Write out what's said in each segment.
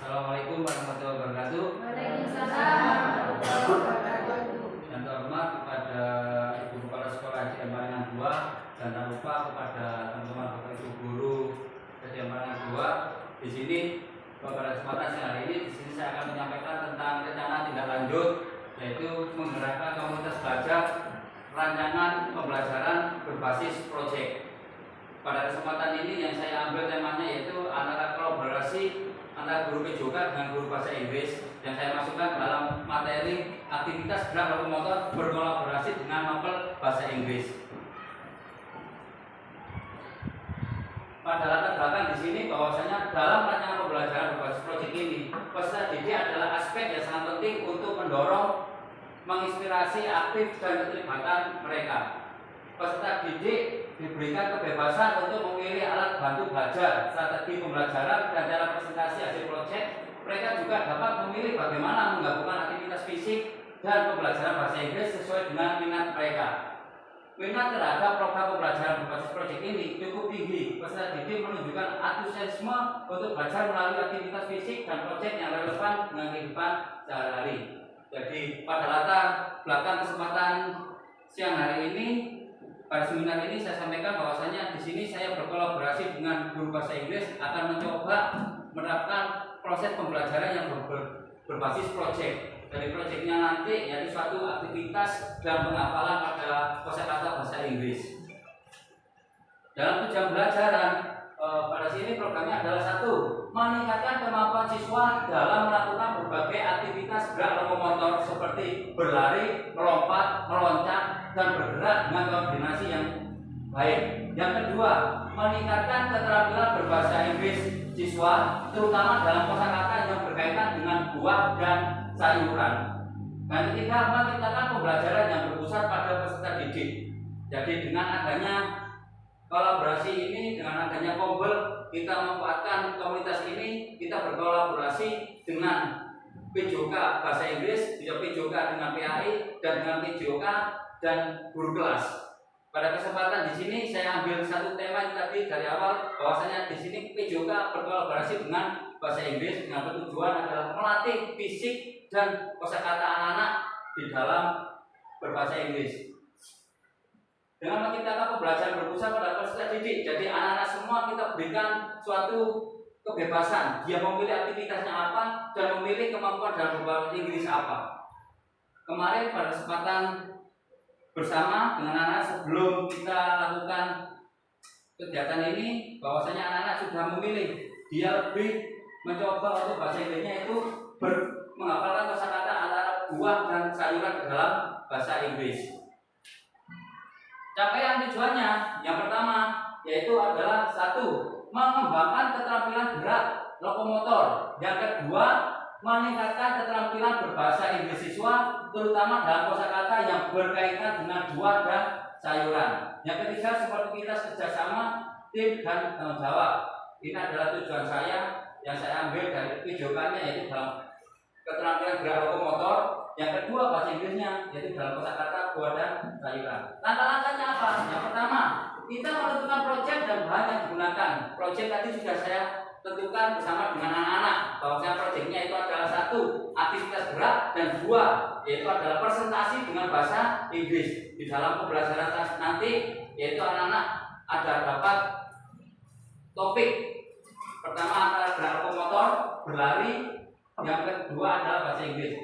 Assalamualaikum warahmatullahi wabarakatuh. Waalaikumsalam warahmatullahi wabarakatuh. Yang terhormat kepada Ibu Kepala Sekolah SDN Paringan 2 dan tak lupa kepada teman-teman Bapak Ibu guru SDN Paringan 2. Di sini pada kesempatan siang hari ini di sini saya akan menyampaikan tentang rencana tindak lanjut, yaitu menggerakkan komunitas belajar rancangan pembelajaran berbasis proyek. Pada kesempatan ini yang saya ambil temanya yaitu antara kolaborasi antara guru PJK dengan guru bahasa Inggris, yang saya masukkan dalam materi aktivitas gerak lokomotor berkolaborasi dengan novel bahasa Inggris. Pada latar belakang di sini bahwasanya dalam rancangan pembelajaran berbasis proyek ini, peserta didik adalah aspek yang sangat penting untuk mendorong, menginspirasi aktif dan keterlibatan mereka. Peserta didik diberikan kebebasan untuk memilih alat bantu belajar, strategi pembelajaran, dan cara presentasi hasil proyek. Mereka juga dapat memilih bagaimana menggabungkan aktivitas fisik dan pembelajaran bahasa Inggris sesuai dengan minat mereka. Minat terhadap program pembelajaran berbasis proyek ini cukup tinggi. Peserta didik menunjukkan antusiasme untuk belajar melalui aktivitas fisik dan proyek yang relevan dengan kehidupan sehari-hari. Jadi pada latar belakang kesempatan siang hari ini, pada seminar ini saya sampaikan bahwasanya di sini saya berkolaborasi dengan guru bahasa Inggris akan mencoba menerapkan proses pembelajaran yang berbasis proyek. Dari proyeknya nanti yaitu suatu aktivitas dan penghafalan pada kosakata bahasa Inggris. Dalam tujuan pembelajaran pada sini programnya adalah satu, meningkatkan kemampuan siswa dalam melakukan berbagai aktivitas gerak lokomotor seperti berlari, melompat, meloncat, dan bergerak dengan koordinasi yang baik. Yang kedua, meningkatkan keterampilan berbahasa Inggris siswa, terutama dalam kosakata yang berkaitan dengan buah dan sayuran. Dan ketiga, menciptakan pembelajaran yang berpusat pada peserta didik. Jadi dengan adanya kolaborasi ini, dengan adanya Kombel, kita memanfaatkan komunitas ini, kita berkolaborasi dengan PJK bahasa Inggris, PJK dengan PAI, dan dengan PJK dan guru kelas. Pada kesempatan di sini saya ambil satu tema yang tadi dari awal, bahwasanya di sini PJK berkolaborasi dengan bahasa Inggris dengan tujuan adalah melatih fisik dan kosakata anak-anak di dalam berbahasa Inggris. Dengan menciptakan pembelajaran berpusat pada peserta didik, jadi anak-anak semua kita berikan suatu kebebasan, dia memilih aktivitasnya apa dan memilih kemampuan dalam berbahasa Inggris apa. Kemarin pada kesempatan bersama dengan anak sebelum kita lakukan kegiatan ini, bahwasanya anak-anak sudah memilih, dia lebih mencoba untuk bahasa Inggrisnya itu menghafalkan kosakata antara buah dan sayuran ke dalam bahasa Inggris. Capaian tujuannya yang pertama yaitu adalah satu, mengembangkan keterampilan gerak lokomotor. Yang kedua, meningkatkan keterampilan berbahasa Inggris siswa, terutama dalam kosakata yang berkaitan dengan buah dan sayuran. Yang ketiga, seperti kita kerjasama tim dan tanggung jawab. Ini adalah tujuan saya yang saya ambil dari videokannya, yaitu dalam keterampilan gerak lokomotor. Yang kedua, bahasa Inggrisnya yaitu dalam kosakata buah dan sayuran. Langkah-langkahnya apa? Yang pertama, kita menentukan proyek dan bahan yang digunakan. Proyek tadi sudah saya tentukan bersama dengan anak-anak, bahwasanya proyeknya itu adalah satu, aktivitas gerak, dan dua, yaitu adalah presentasi dengan bahasa Inggris. Di dalam pembelajaran nanti, yaitu anak-anak ada dapat topik pertama antara gerak lokomotor, berlari, yang kedua adalah bahasa Inggris.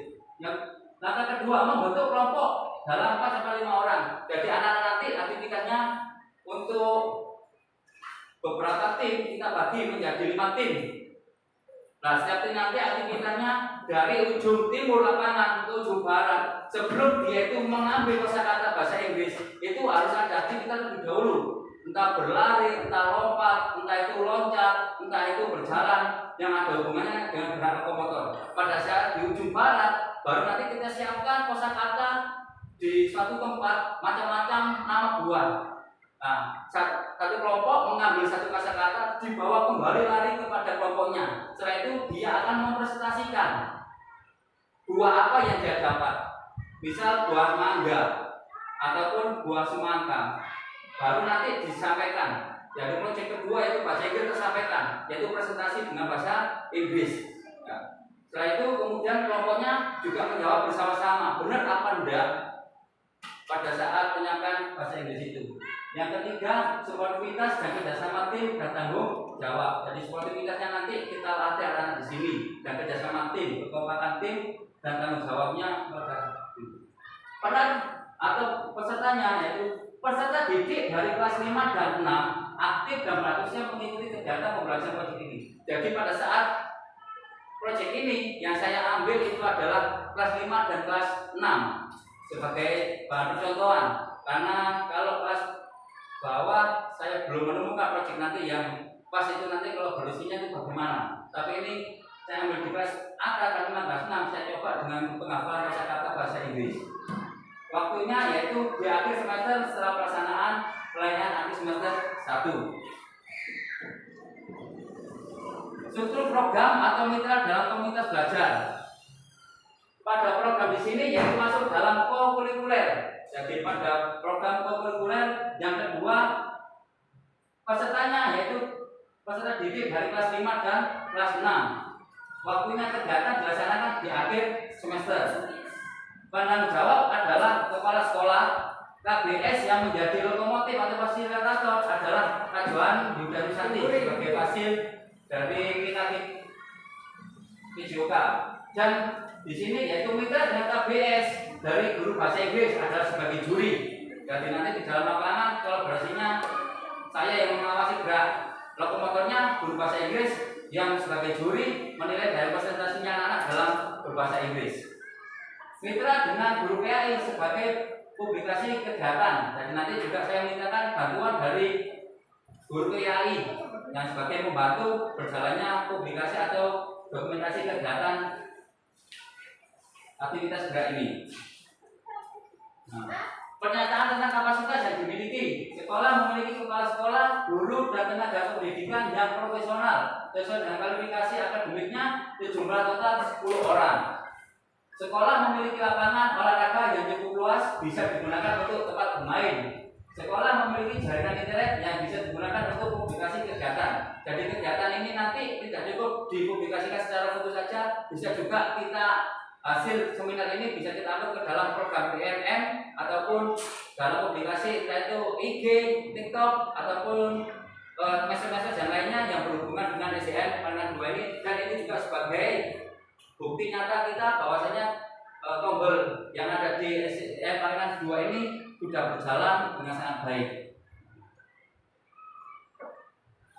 Langkah kedua, membentuk kelompok dalam 4-5 orang. Jadi anak-anak nanti aktivitasnya untuk beberapa tim kita bagi menjadi 5 tim. Nah, setiap tim nanti aktivitasnya dari ujung timur lapangan ke ujung barat. Sebelum dia itu mengambil kosakata bahasa Inggris, itu harus ada aktivitas lebih dahulu. Entah berlari, entah lompat, entah itu loncat, entah itu berjalan yang ada hubungannya dengan gerak lokomotor. Pada saat di ujung barat, baru nanti kita siapkan kosakata di suatu tempat macam-macam nama buah. Nah, satu kelompok mengambil satu kosakata, dibawa kembali lari kepada kelompoknya. Setelah itu dia akan mempresentasikan buah apa yang dia dapat. Misal buah mangga ataupun buah semangka. Baru nanti disampaikan. Jadi proyek kedua itu bahasa Inggris tersampaikan, yaitu presentasi dengan bahasa Inggris. Nah, Setelah itu kemudian kelompoknya juga menjawab bersama-sama, benar apa enggak pada saat penyampaian bahasa Inggris itu. Yang ketiga, sportivitas dan kerjasama tim dan tanggung jawab. Jadi sportivitasnya nanti kita latih anak di sini, dan kerjasama tim, kekompakan tim dan tanggung jawabnya pada atau pesertanya, yaitu peserta didik dari kelas 5 dan 6 aktif dan praktisnya mengikuti kegiatan pembelajaran proyek ini. Jadi pada saat proyek ini yang saya ambil itu adalah kelas 5 dan kelas 6 sebagai bahan percontohan, karena kalau kelas bawah saya belum menemukan proyek nanti yang pas itu nanti kolaborasinya itu bagaimana. Tapi ini saya ambil di kelas A dan 5 kelas 6 saya coba dengan penghafalan kosakata bahasa Inggris. Waktunya yaitu di akhir semester setelah pelaksanaan pelayanan akhir semester 1. Struktur program atau mitra dalam komunitas belajar. Pada program di sini yaitu masuk dalam kokurikuler. Jadi pada program kokurikuler yang kedua, pesertanya yaitu peserta didik dari kelas 5 dan kelas 6. Waktunya kegiatan dilaksanakan di akhir semester. Penanggung jawab adalah kepala sekolah. KBS yang menjadi lokomotif atau fasilitator adalah Kak Johan Yuda Susanti sebagai fasil dari kita Videoka. Dan di sini yaitu mitra dengan KBS dari guru bahasa Inggris adalah sebagai juri. Jadi nanti di dalam lapangan kolaborasinya saya yang mengawasi gerak lokomotornya guru bahasa Inggris yang sebagai juri menilai dari presentasinya anak dalam berbahasa Inggris. Mitra dengan guru PAI sebagai publikasi kegiatan. Jadi nanti juga saya mintakan bantuan dari guru PAI yang sebagai membantu berjalannya publikasi atau dokumentasi kegiatan aktivitas gerak ini. Pernyataan tentang kapasitas yang dimiliki. Sekolah memiliki kepala sekolah, guru, dan tenaga pendidikan yang profesional sesuai dengan kualifikasi akademiknya sejumlah total 10 orang. Sekolah memiliki lapangan olahraga yang cukup luas, bisa digunakan untuk tempat bermain. Sekolah memiliki jaringan internet yang bisa digunakan untuk publikasi kegiatan. Jadi kegiatan ini nanti tidak cukup dipublikasikan secara foto saja, bisa juga kita hasil seminar ini bisa kita upload ke dalam program PNM ataupun dalam publikasi entah itu IG, TikTok ataupun mesej-mesej yang lainnya yang berhubungan dengan SDN Pandangan 2 ini. Dan ini juga sebagai bukti nyata kita bahwasanya tombol yang ada di SDN Pandangan 2 ini sudah berjalan dengan sangat baik.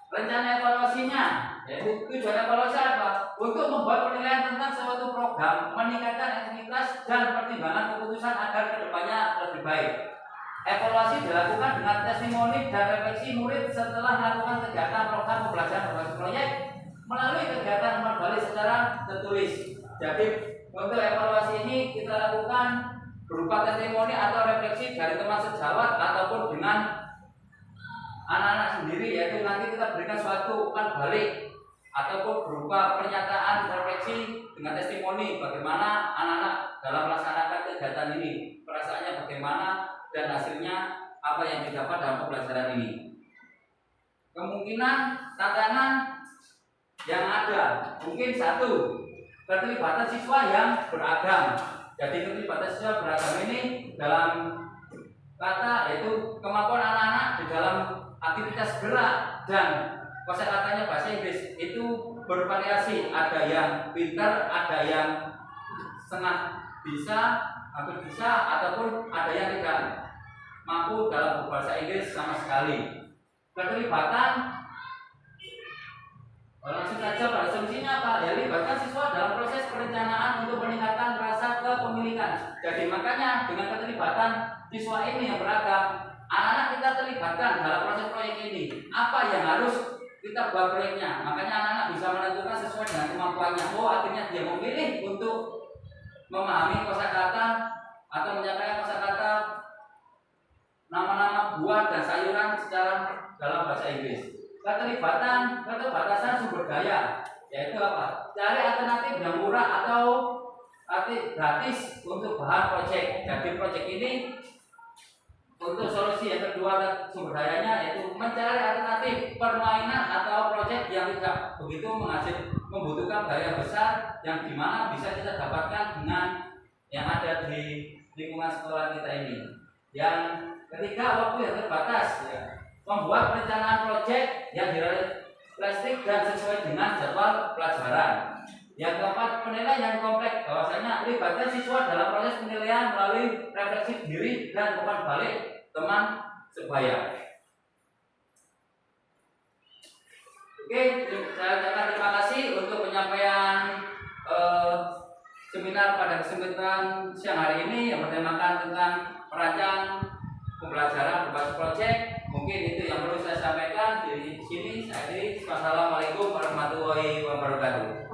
Rencana evaluasinya, yaitu tujuan evaluasi apa? Untuk membuat penilaian tentang suatu program, meningkatkan efektivitas dan pertimbangan keputusan agar kedepannya lebih baik. Evaluasi dilakukan dengan testimoni dan refleksi murid setelah melakukan kegiatan program pembelajaran berbasis proyek melalui kegiatan nomor balik secara tertulis. Jadi untuk evaluasi ini kita lakukan berupa testimoni atau refleksi dari teman sejawat ataupun dengan anak-anak sendiri, yaitu nanti kita berikan suatu umpan balik ataupun berupa pernyataan refleksi dengan testimoni bagaimana anak-anak dalam melaksanakan kegiatan ini, perasaannya bagaimana dan hasilnya apa yang didapat dalam pembelajaran ini. Kemungkinan tantangan yang ada mungkin satu, keterlibatan siswa yang beragam. Jadi keterlibatan siswa beragam ini dalam kata yaitu kemampuan anak-anak di dalam aktivitas gerak dan kosakatanya bahasa Inggris itu bervariasi. Ada yang pintar, ada yang setengah bisa, hampir bisa, ataupun ada yang tidak mampu dalam berbahasa Inggris sama sekali. Keterlibatan langsung saja pada solusinya apa? Ya, libatkan siswa dalam proses perencanaan untuk meningkatkan rasa kepemilikan. Jadi makanya dengan keterlibatan siswa ini yang beragam, anak-anak kita terlibatkan dalam proses proyek ini. Apa yang harus kita buat proyeknya? Makanya anak-anak bisa menentukan sesuai dengan kemampuannya. Oh, akhirnya dia memilih untuk memahami kosakata atau menyampaikan kosakata nama-nama buah dan sayuran secara dalam bahasa Inggris. Keterbatasan sumber daya, yaitu apa? Cari alternatif yang murah atau gratis untuk bahan proyek. Jadi proyek ini Untuk solusi yang kedua sumber dayanya yaitu mencari alternatif permainan atau proyek yang tidak begitu membutuhkan biaya besar yang dimana bisa kita dapatkan dengan yang ada di lingkungan sekolah kita ini. Yang ketiga, waktu yang terbatas ya. Membuat perencanaan proyek yang realistik dan sesuai dengan jadwal pelajaran. Yang keempat, penilaian yang kompleks, bahwasanya libatkan siswa dalam proses penilaian melalui refleksi diri dan umpan balik teman sebaya. Oke, saya ucapkan terima kasih untuk penyampaian seminar pada kesempatan siang hari ini yang bertemakan tentang perancang pembelajaran berbasis proyek. Mungkin itu yang perlu saya sampaikan di sini. Saya akhiri. Wassalamualaikum warahmatullahi wabarakatuh.